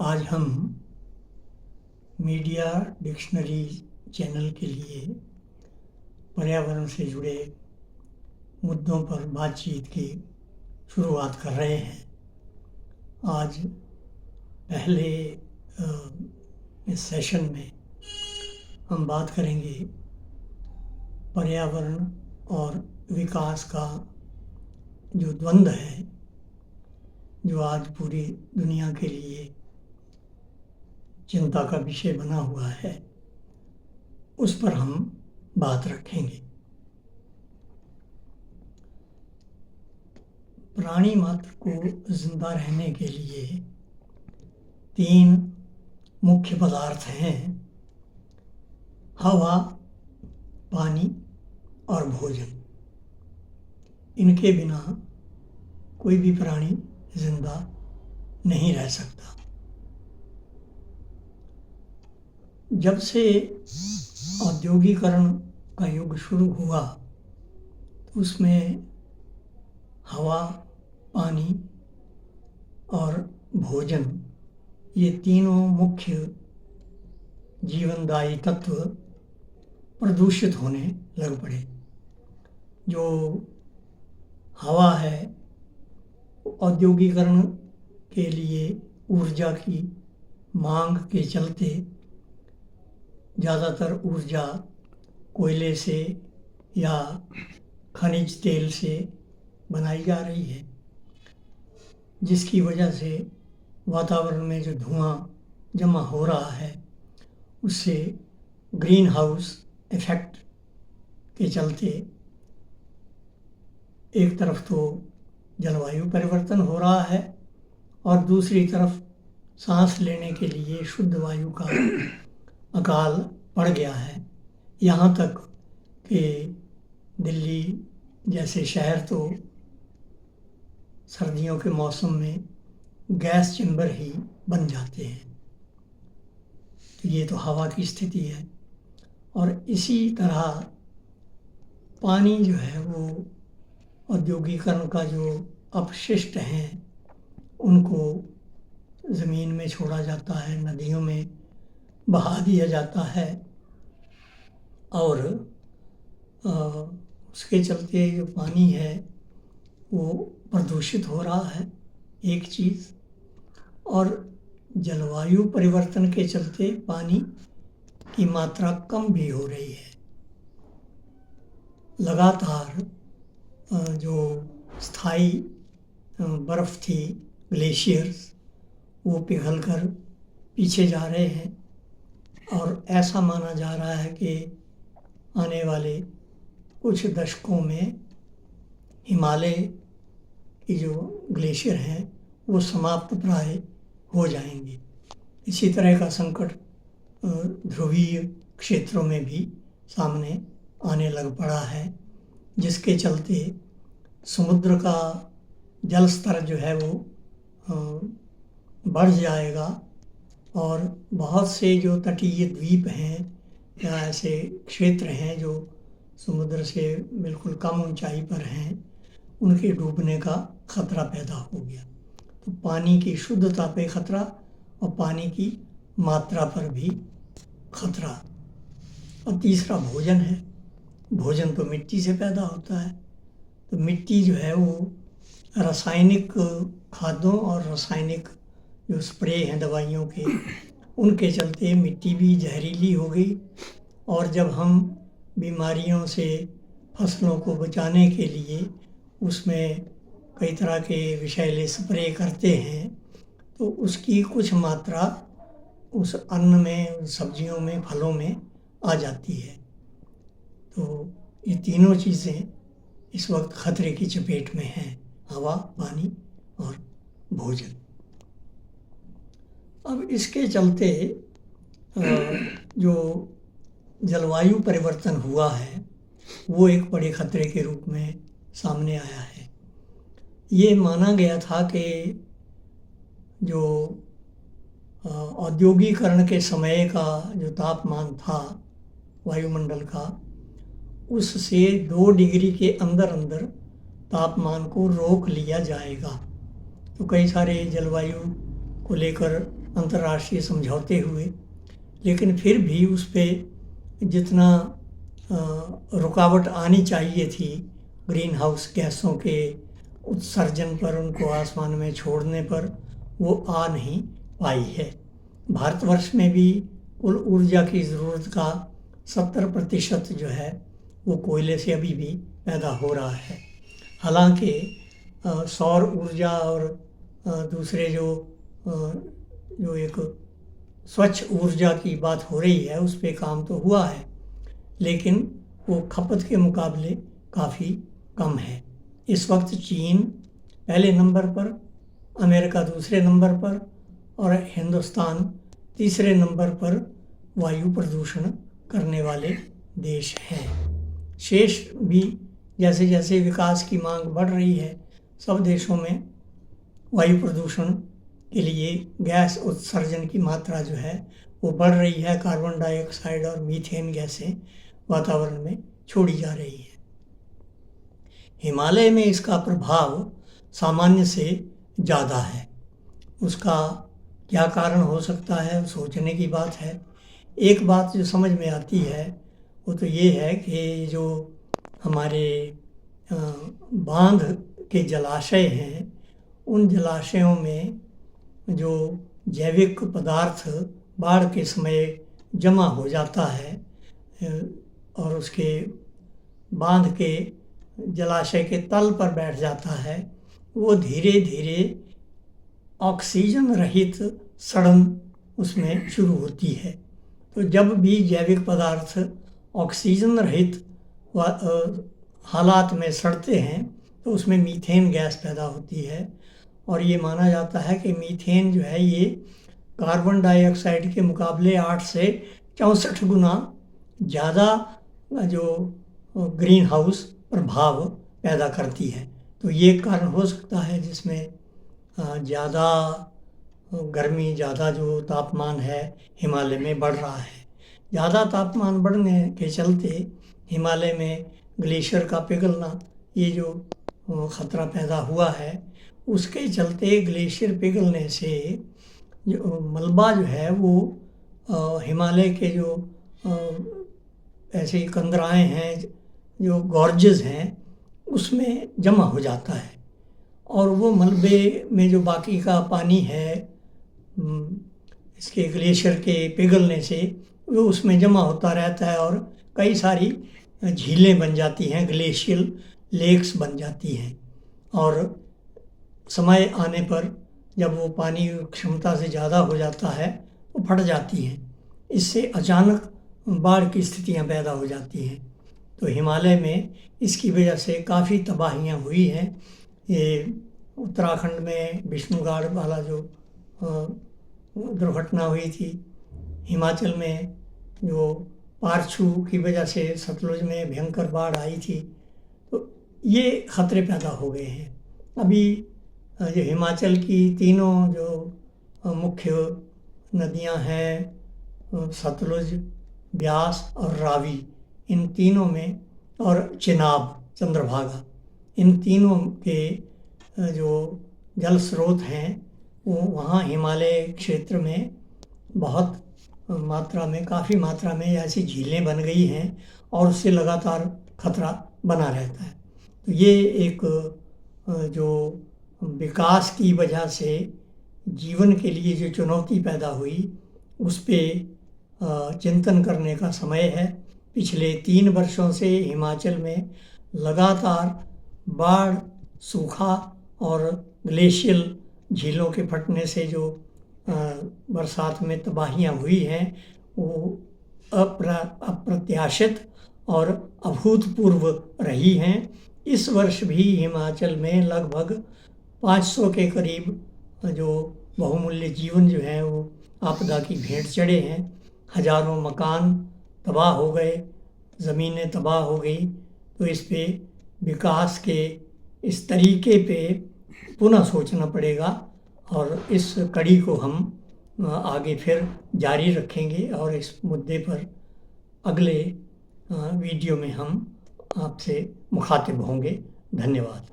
आज हम media dictionary channel के लिए पर्यावरण से जुड़े मुद्दों पर बातचीत की शुरुआत कर रहे हैं। आज पहले इस सेशन में हम बात करेंगे पर्यावरण और विकास का जो द्वंद्व है, जो आज पूरी दुनिया के लिए चिंता का विषय बना हुआ है, उस पर हम बात रखेंगे। प्राणी मात्र को जिंदा रहने के लिए 3 मुख्य पदार्थ हैं: हवा, पानी और भोजन। इनके बिना कोई भी प्राणी जिंदा नहीं रह सकता। जब से औद्योगिकरण का युग शुरू हुआ तो उसमें हवा, पानी और भोजन, ये तीनों मुख्य जीवनदायी तत्व प्रदूषित होने लग पड़े। जो हवा है, औद्योगिकरण के लिए ऊर्जा की मांग के चलते ज़्यादातर ऊर्जा कोयले से या खनिज तेल से बनाई जा रही है, जिसकी वजह से वातावरण में जो धुआं जमा हो रहा है, उससे ग्रीन हाउस इफेक्ट के चलते एक तरफ तो जलवायु परिवर्तन हो रहा है और दूसरी तरफ सांस लेने के लिए शुद्ध वायु का अकाल पड़ गया है। यहाँ तक कि दिल्ली जैसे शहर तो सर्दियों के मौसम में गैस चैम्बर ही बन जाते हैं। तो ये तो हवा की स्थिति है। और इसी तरह पानी जो है, वो औद्योगिकरण का जो अपशिष्ट हैं, उनको ज़मीन में छोड़ा जाता है, नदियों में बहा दिया जाता है और उसके चलते जो पानी है वो प्रदूषित हो रहा है, एक चीज़। और जलवायु परिवर्तन के चलते पानी की मात्रा कम भी हो रही है। लगातार जो स्थायी बर्फ़ थी, ग्लेशियर्स, वो पिघलकर पीछे जा रहे हैं और ऐसा माना जा रहा है कि आने वाले कुछ दशकों में हिमालय की जो ग्लेशियर हैं वो समाप्त प्राय हो जाएंगे। इसी तरह का संकट ध्रुवीय क्षेत्रों में भी सामने आने लग पड़ा है, जिसके चलते समुद्र का जल स्तर जो है वो बढ़ जाएगा और बहुत से जो तटीय द्वीप हैं या ऐसे क्षेत्र हैं जो समुद्र से बिल्कुल कम ऊंचाई पर हैं, उनके डूबने का खतरा पैदा हो गया। तो पानी की शुद्धता पे खतरा और पानी की मात्रा पर भी खतरा। और तीसरा भोजन है। भोजन तो मिट्टी से पैदा होता है, तो मिट्टी जो है वो रासायनिक खादों और रासायनिक जो स्प्रे हैं दवाइयों के, उनके चलते मिट्टी भी जहरीली हो गई। और जब हम बीमारियों से फसलों को बचाने के लिए उसमें कई तरह के विषैले स्प्रे करते हैं, तो उसकी कुछ मात्रा उस अन्न में, सब्जियों में, फलों में आ जाती है। तो ये तीनों चीज़ें इस वक्त खतरे की चपेट में हैं: हवा, पानी और भोजन। अब इसके चलते जो जलवायु परिवर्तन हुआ है वो एक बड़े खतरे के रूप में सामने आया है। ये माना गया था कि जो औद्योगिकरण के समय का जो तापमान था वायुमंडल का, उससे 2 डिग्री के अंदर अंदर तापमान को रोक लिया जाएगा। तो कई सारे जलवायु को लेकर अंतर्राष्ट्रीय समझौते हुए, लेकिन फिर भी उस पर जितना रुकावट आनी चाहिए थी ग्रीन हाउस गैसों के उत्सर्जन पर, उनको आसमान में छोड़ने पर, वो आ नहीं पाई है। भारतवर्ष में भी कुल ऊर्जा की ज़रूरत का 70% जो है वो कोयले से अभी भी पैदा हो रहा है। हालांकि सौर ऊर्जा और दूसरे जो एक स्वच्छ ऊर्जा की बात हो रही है उस पे काम तो हुआ है, लेकिन वो खपत के मुकाबले काफ़ी कम है। इस वक्त चीन पहले नंबर पर, अमेरिका दूसरे नंबर पर और हिंदुस्तान तीसरे नंबर पर वायु प्रदूषण करने वाले देश हैं। शेष भी जैसे जैसे विकास की मांग बढ़ रही है, सब देशों में वायु प्रदूषण के लिए गैस उत्सर्जन की मात्रा जो है वो बढ़ रही है। कार्बन डाइऑक्साइड और मीथेन गैसें वातावरण में छोड़ी जा रही है। हिमालय में इसका प्रभाव सामान्य से ज़्यादा है। उसका क्या कारण हो सकता है, सोचने की बात है। एक बात जो समझ में आती है वो तो ये है कि जो हमारे बांध के जलाशय हैं, उन जलाशयों में जो जैविक पदार्थ बाढ़ के समय जमा हो जाता है और उसके बांध के जलाशय के तल पर बैठ जाता है, वो धीरे धीरे ऑक्सीजन रहित सड़न उसमें शुरू होती है। तो जब भी जैविक पदार्थ ऑक्सीजन रहित हालात में सड़ते हैं तो उसमें मीथेन गैस पैदा होती है, और ये माना जाता है कि मीथेन जो है ये कार्बन डाइऑक्साइड के मुकाबले 8 से 64 गुना ज़्यादा जो ग्रीन हाउस प्रभाव पैदा करती है। तो ये कारण हो सकता है जिसमें ज़्यादा गर्मी, ज़्यादा जो तापमान है हिमालय में बढ़ रहा है। ज़्यादा तापमान बढ़ने के चलते हिमालय में ग्लेशियर का पिघलना, ये जो ख़तरा पैदा हुआ है, उसके चलते ग्लेशियर पिघलने से जो मलबा जो है वो हिमालय के जो ऐसे कंदराएँ हैं, जो गॉर्जेस हैं, उसमें जमा हो जाता है, और वो मलबे में जो बाकी का पानी है इसके ग्लेशियर के पिघलने से वो उसमें जमा होता रहता है और कई सारी झीलें बन जाती हैं, ग्लेशियल लेक्स बन जाती हैं, और समय आने पर जब वो पानी क्षमता से ज़्यादा हो जाता है तो फट जाती हैं। इससे अचानक बाढ़ की स्थितियां पैदा हो जाती हैं। तो हिमालय में इसकी वजह से काफ़ी तबाहियां हुई हैं। ये उत्तराखंड में विष्णुगढ़ वाला जो दुर्घटना हुई थी, हिमाचल में जो पारछू की वजह से सतलुज में भयंकर बाढ़ आई थी, तो ये खतरे पैदा हो गए हैं। अभी जो हिमाचल की तीनों जो मुख्य नदियां हैं, सतलुज, ब्यास और रावी, इन तीनों में, और चिनाब, चंद्रभागा, इन तीनों के जो जल स्रोत हैं वो वहाँ हिमालय क्षेत्र में बहुत मात्रा में, काफ़ी मात्रा में ऐसी झीलें बन गई हैं और उससे लगातार खतरा बना रहता है। तो ये एक जो विकास की वजह से जीवन के लिए जो चुनौती पैदा हुई उस पर चिंतन करने का समय है। पिछले 3 वर्षों से हिमाचल में लगातार बाढ़, सूखा और ग्लेशियल झीलों के फटने से जो बरसात में तबाहियां हुई हैं वो अप्रत्याशित और अभूतपूर्व रही हैं। इस वर्ष भी हिमाचल में लगभग 500 के करीब जो बहुमूल्य जीवन जो है वो आपदा की भेंट चढ़े हैं। हजारों मकान तबाह हो गए, ज़मीनें तबाह हो गई। तो इस पे विकास के इस तरीके पे पुनः सोचना पड़ेगा, और इस कड़ी को हम आगे फिर जारी रखेंगे, और इस मुद्दे पर अगले वीडियो में हम आपसे मुखातिब होंगे। धन्यवाद।